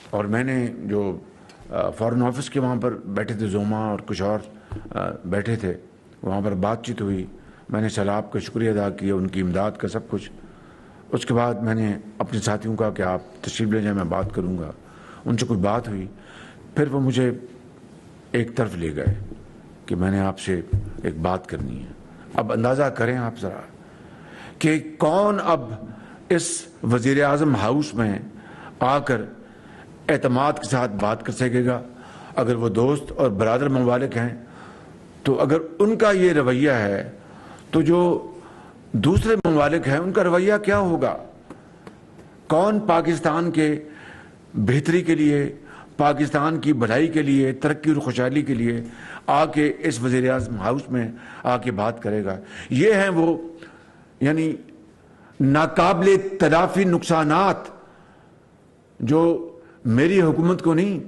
اور میں نے جو فارن آفس کے وہاں پر بیٹھے تھے، زوما اور کچھ اور بیٹھے تھے، وہاں پر بات چیت ہوئی، میں نے سیلاب کا شکریہ ادا کیا، ان کی امداد کا سب کچھ۔ اس کے بعد میں نے اپنے ساتھیوں کا کہ آپ تشریف لے جائیں، میں بات کروں گا۔ ان سے کچھ بات ہوئی، پھر وہ مجھے ایک طرف لے گئے کہ میں نے آپ سے ایک بات کرنی ہے۔ اب اندازہ کریں آپ ذرا کہ کون اب اس وزیر اعظم ہاؤس میں آ کر اعتماد کے ساتھ بات کر سکے گا؟ اگر وہ دوست اور برادر ممالک ہیں تو اگر ان کا یہ رویہ ہے تو جو دوسرے ممالک ہیں ان کا رویہ کیا ہوگا؟ کون پاکستان کے بہتری کے لیے، پاکستان کی بھلائی کے لیے، ترقی اور خوشحالی کے لیے آ کے اس وزیر اعظم ہاؤس میں آ کے بات کرے گا؟ یہ ہیں وہ یعنی ناقابل تلافی نقصانات جو میری حکومت کو نہیں،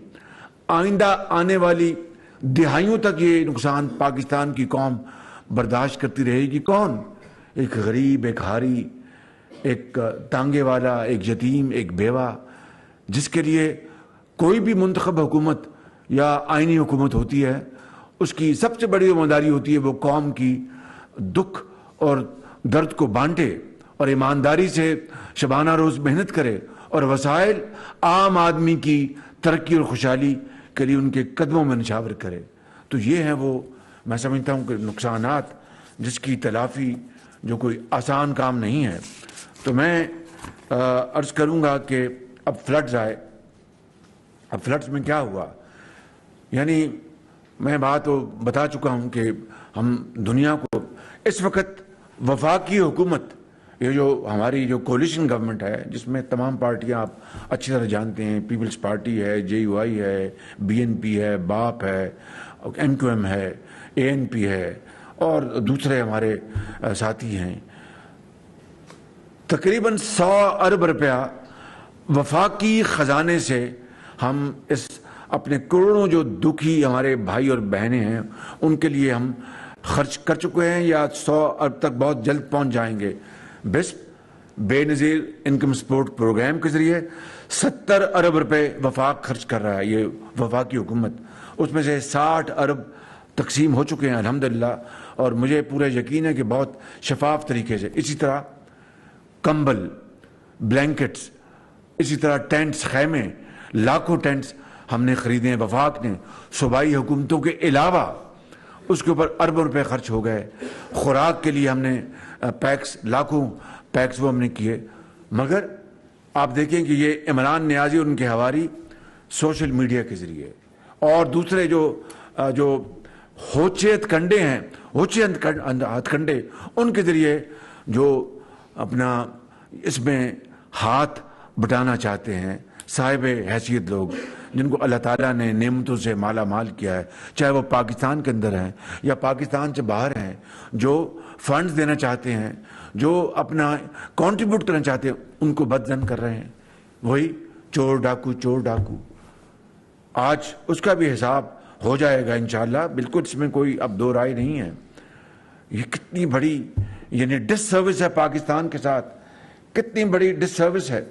آئندہ آنے والی دہائیوں تک یہ نقصان پاکستان کی قوم برداشت کرتی رہے گی۔ کون؟ ایک غریب، ایک حاری، ایک تانگے والا، ایک یتیم، ایک بیوہ، جس کے لیے کوئی بھی منتخب حکومت یا آئینی حکومت ہوتی ہے، اس کی سب سے بڑی ذمہ داری ہوتی ہے وہ قوم کی دکھ اور درد کو بانٹے اور ایمانداری سے شبانہ روز محنت کرے اور وسائل عام آدمی کی ترقی اور خوشحالی کے لیے ان کے قدموں میں نچھاور کرے۔ تو یہ ہیں وہ، میں سمجھتا ہوں کہ نقصانات جس کی تلافی جو کوئی آسان کام نہیں ہے۔ تو میں عرض کروں گا کہ اب فلڈز آئے۔ اب فلڈز میں کیا ہوا؟ یعنی میں بات بتا چکا ہوں کہ ہم دنیا کو اس وقت وفاقی حکومت، یہ جو ہماری جو کولیشن گورنمنٹ ہے جس میں تمام پارٹیاں آپ اچھی طرح جانتے ہیں، پیپلز پارٹی ہے، جے یو آئی ہے، بی این پی ہے، باپ ہے، ایم کیو ایم ہے، اے این پی ہے اور دوسرے ہمارے ساتھی ہیں، تقریباً 100 ارب روپیہ وفاقی خزانے سے ہم اس اپنے کروڑوں جو دکھی ہمارے بھائی اور بہنیں ہیں ان کے لیے ہم خرچ کر چکے ہیں یا 100 ارب تک بہت جلد پہنچ جائیں گے۔ بے نظیر انکم سپورٹ پروگرام کے ذریعے 70 ارب روپے وفاق خرچ کر رہا ہے یہ وفاقی حکومت، اس میں سے 60 ارب تقسیم ہو چکے ہیں الحمدللہ، اور مجھے پورا یقین ہے کہ بہت شفاف طریقے سے۔ اسی طرح کمبل، بلینکٹس، اسی طرح ٹینٹس، خیمے، لاکھوں ٹینٹس ہم نے خریدے ہیں، وفاق نے، صوبائی حکومتوں کے علاوہ اس کے اوپر اربوں روپے خرچ ہو گئے۔ خوراک کے لیے ہم نے پیکس، لاکھوں پیکس وہ ہم نے کیے۔ مگر آپ دیکھیں کہ یہ عمران نیازی اور ان کے حواری سوشل میڈیا کے ذریعے اور دوسرے جو ہوچے ہتھکنڈے ہیں، ہوچے ہتھکنڈے، ان کے ذریعے جو اپنا اس میں ہاتھ بٹانا چاہتے ہیں، صاحب حیثیت لوگ جن کو اللہ تعالیٰ نے نعمتوں سے مالا مال کیا ہے، چاہے وہ پاکستان کے اندر ہیں یا پاکستان سے باہر ہیں، جو فنڈز دینا چاہتے ہیں، جو اپنا کنٹریبیوٹ کرنا چاہتے ہیں، ان کو بدزن کر رہے ہیں۔ وہی چور ڈاکو۔ آج اس کا بھی حساب ہو جائے گا انشاءاللہ، بالکل اس میں کوئی اب دو رائے نہیں ہے۔ یہ کتنی بڑی یعنی ڈس سروس ہے پاکستان کے ساتھ، کتنی بڑی ڈس سروس ہے۔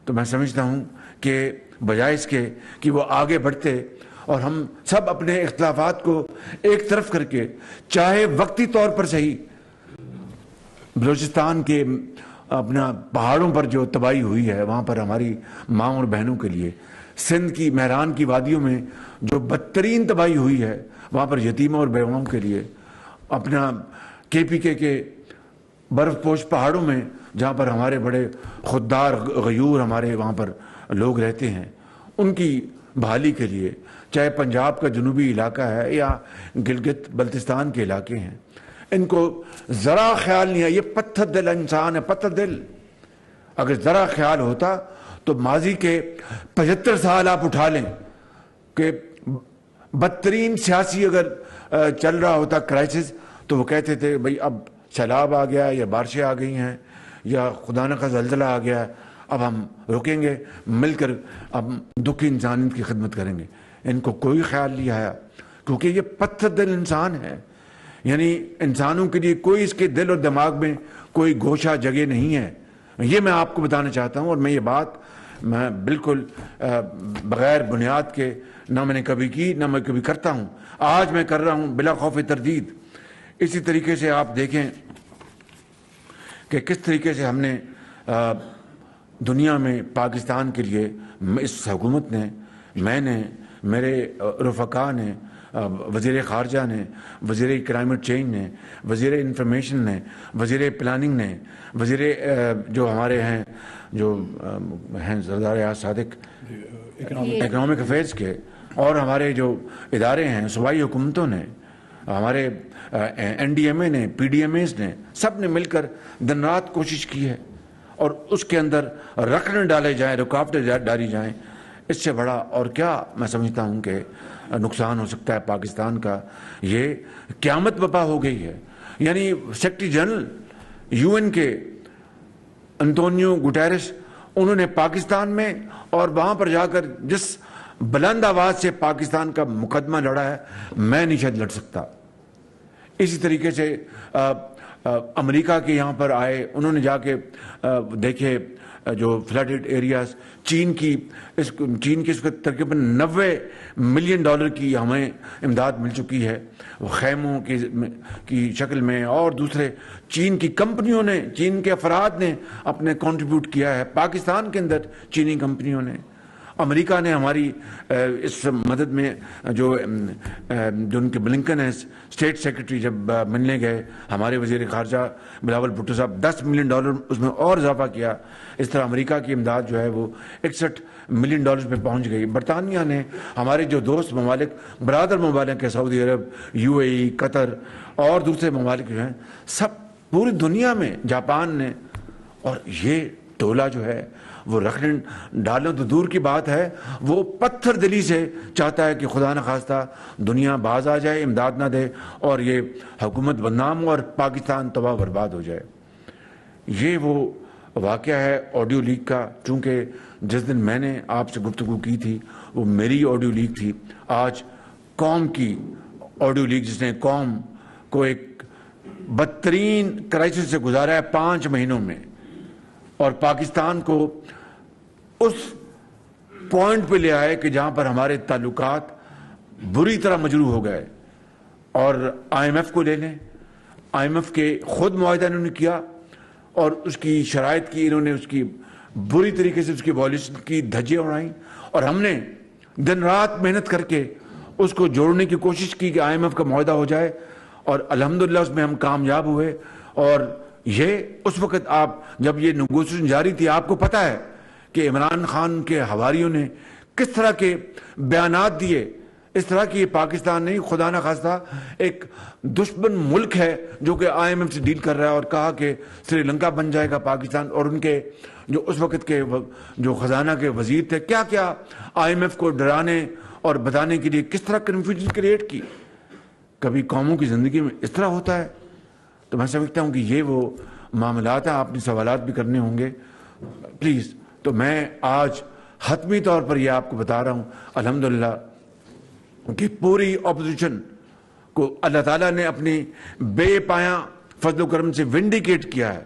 تو میں سمجھتا ہوں کہ بجائے اس کے کہ وہ آگے بڑھتے اور ہم سب اپنے اختلافات کو ایک طرف کر کے، چاہے وقتی طور پر صحیح، بلوچستان کے اپنا پہاڑوں پر جو تباہی ہوئی ہے وہاں پر ہماری ماں اور بہنوں کے لیے، سندھ کی مہران کی وادیوں میں جو بدترین تباہی ہوئی ہے وہاں پر یتیموں اور بیواؤں کے لیے، اپنا کے پی کے برف پوش پہاڑوں میں جہاں پر ہمارے بڑے خوددار غیور ہمارے وہاں پر لوگ رہتے ہیں، ان کی بحالی کے لیے، چاہے پنجاب کا جنوبی علاقہ ہے یا گلگت بلتستان کے علاقے ہیں، ان کو ذرا خیال نہیں ہے۔ یہ پتھر دل انسان ہے، پتھر دل۔ اگر ذرا خیال ہوتا تو ماضی کے 75 سال آپ اٹھا لیں کہ بدترین سیاسی اگر چل رہا ہوتا کرائسس تو وہ کہتے تھے بھئی اب سیلاب آ گیا یا بارشیں آ گئی ہیں یا خدا نخواستہ زلزلہ آ گیا ہے، اب ہم رکیں گے، مل کر اب دکھی انسانیت کی خدمت کریں گے۔ ان کو کوئی خیال نہیں آیا کیونکہ یہ پتھر دل انسان ہے، یعنی انسانوں کے لیے کوئی اس کے دل اور دماغ میں کوئی گوشہ جگہ نہیں ہے۔ یہ میں آپ کو بتانا چاہتا ہوں، اور میں یہ بات میں بالکل بغیر بنیاد کے نہ میں نے کبھی کی نہ میں کبھی کرتا ہوں. آج میں کر رہا ہوں بلا خوف تردید. اسی طریقے سے آپ دیکھیں کہ کس طریقے سے ہم نے دنیا میں پاکستان کے لیے اس حکومت نے، میں نے، میرے رفقا نے، وزیر خارجہ نے، وزیر کلائمیٹ چینج نے، وزیر انفارمیشن نے، وزیر پلاننگ نے، وزیر جو ہمارے ہیں جو ہیں سردار ایاز صادق اکنامک افیئرس کے، اور ہمارے جو ادارے ہیں صوبائی حکومتوں نے، ہمارے این ڈی ایم اے نے، پی ڈی ایم ایز نے، سب نے مل کر دن رات کوشش کی ہے اور اس کے اندر رکن ڈالے جائیں، رکاوٹیں ڈالی جائیں. اس سے بڑا اور کیا میں سمجھتا ہوں کہ نقصان ہو سکتا ہے پاکستان کا. یہ قیامت برپا ہو گئی ہے. یعنی سیکرٹری جنرل یو این کے انطونیو گٹیرس، انہوں نے پاکستان میں اور وہاں پر جا کر جس بلند آواز سے پاکستان کا مقدمہ لڑا ہے، میں نہیں شاید لڑ سکتا. اسی طریقے سے امریکہ کے یہاں پر آئے، انہوں نے جا کے دیکھے جو فلڈڈ ایریاز، چین کی اس وقت تقریباً $90 ملین کی ہمیں امداد مل چکی ہے، خیموں کی شکل میں، اور دوسرے چین کی کمپنیوں نے، چین کے افراد نے اپنے کنٹریبیوٹ کیا ہے پاکستان کے اندر. چینی کمپنیوں نے، امریکہ نے ہماری اس مدد میں جو ان کے بلنکن ہیں اسٹیٹ سیکرٹری جب ملنے گئے، ہمارے وزیر خارجہ بلاول بھٹو صاحب $10 ملین اس میں اور اضافہ کیا. اس طرح امریکہ کی امداد جو ہے وہ $61 ملین پہ پہنچ گئی. برطانیہ نے، ہمارے جو دوست ممالک، برادر ممالک ہیں، سعودی عرب، یو اے ای، قطر اور دوسرے ممالک جو ہیں، سب پوری دنیا میں، جاپان نے. اور یہ ٹولہ جو ہے وہ رکھنے ڈالنا تو دور کی بات ہے، وہ پتھر دلی سے چاہتا ہے کہ خدا نخواستہ دنیا باز آ جائے، امداد نہ دے اور یہ حکومت بدنام ہو اور پاکستان تباہ برباد ہو جائے. یہ وہ واقعہ ہے آڈیو لیک کا. چونکہ جس دن میں نے آپ سے گفتگو کی تھی وہ میری آڈیو لیک تھی. آج قوم کی آڈیو لیک، جس نے قوم کو ایک بدترین کرائسس سے گزارا ہے 5 مہینوں میں، اور پاکستان کو اس پوائنٹ پہ لے آئے کہ جہاں پر ہمارے تعلقات بری طرح مجروح ہو گئے. اور آئی ایم ایف کو لے لیں، آئی ایم ایف کے خود معاہدہ انہوں نے کیا اور اس کی شرائط کی، انہوں نے اس کی بری طریقے سے اس کی وائلیشن کی دھجیاں اڑائیں، اور ہم نے دن رات محنت کر کے اس کو جوڑنے کی کوشش کی کہ آئی ایم ایف کا معاہدہ ہو جائے، اور الحمدللہ اس میں ہم کامیاب ہوئے. اور یہ اس وقت آپ جب یہ نیگوشیشن جاری تھی، آپ کو پتہ ہے کہ عمران خان کے حواریوں نے کس طرح کے بیانات دیے. اس طرح کی یہ پاکستان نہیں، خدا نہ خواستہ ایک دشمن ملک ہے جو کہ آئی ایم ایف سے ڈیل کر رہا ہے، اور کہا کہ سری لنکا بن جائے گا پاکستان. اور ان کے جو اس وقت کے جو خزانہ کے وزیر تھے، کیا کیا آئی ایم ایف کو ڈرانے اور بتانے کے لیے کس طرح کنفیوژن کریٹ کی. کبھی قوموں کی زندگی میں اس طرح ہوتا ہے. تو میں سمجھتا ہوں کہ یہ وہ معاملات ہیں. آپ نے سوالات بھی کرنے ہوں گے پلیز. تو میں آج حتمی طور پر یہ آپ کو بتا رہا ہوں الحمدللہ کہ پوری اپوزیشن کو اللہ تعالیٰ نے اپنی بے پایاں فضل و کرم سے ونڈیکیٹ کیا ہے،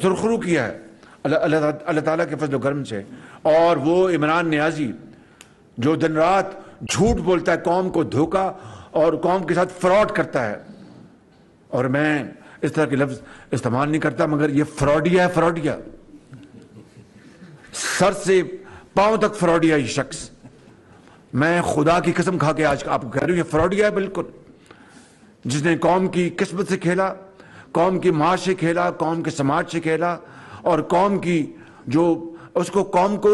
سرخرو کیا ہے اللہ تعالیٰ کے فضل و کرم سے. اور وہ عمران نیازی جو دن رات جھوٹ بولتا ہے، قوم کو دھوکا اور قوم کے ساتھ فراڈ کرتا ہے، اور میں اس طرح کے لفظ استعمال نہیں کرتا، مگر یہ فراڈیا ہے، فراڈیا، سر سے پاؤں تک فراڈیا یہ شخص. میں خدا کی قسم کھا کے آج آپ کو کہہ رہا ہوں یہ فراڈیا ہے بالکل، جس نے قوم کی قسمت سے کھیلا، قوم کی معاش سے کھیلا، قوم کے سماج سے کھیلا، اور قوم کی جو اس کو قوم کو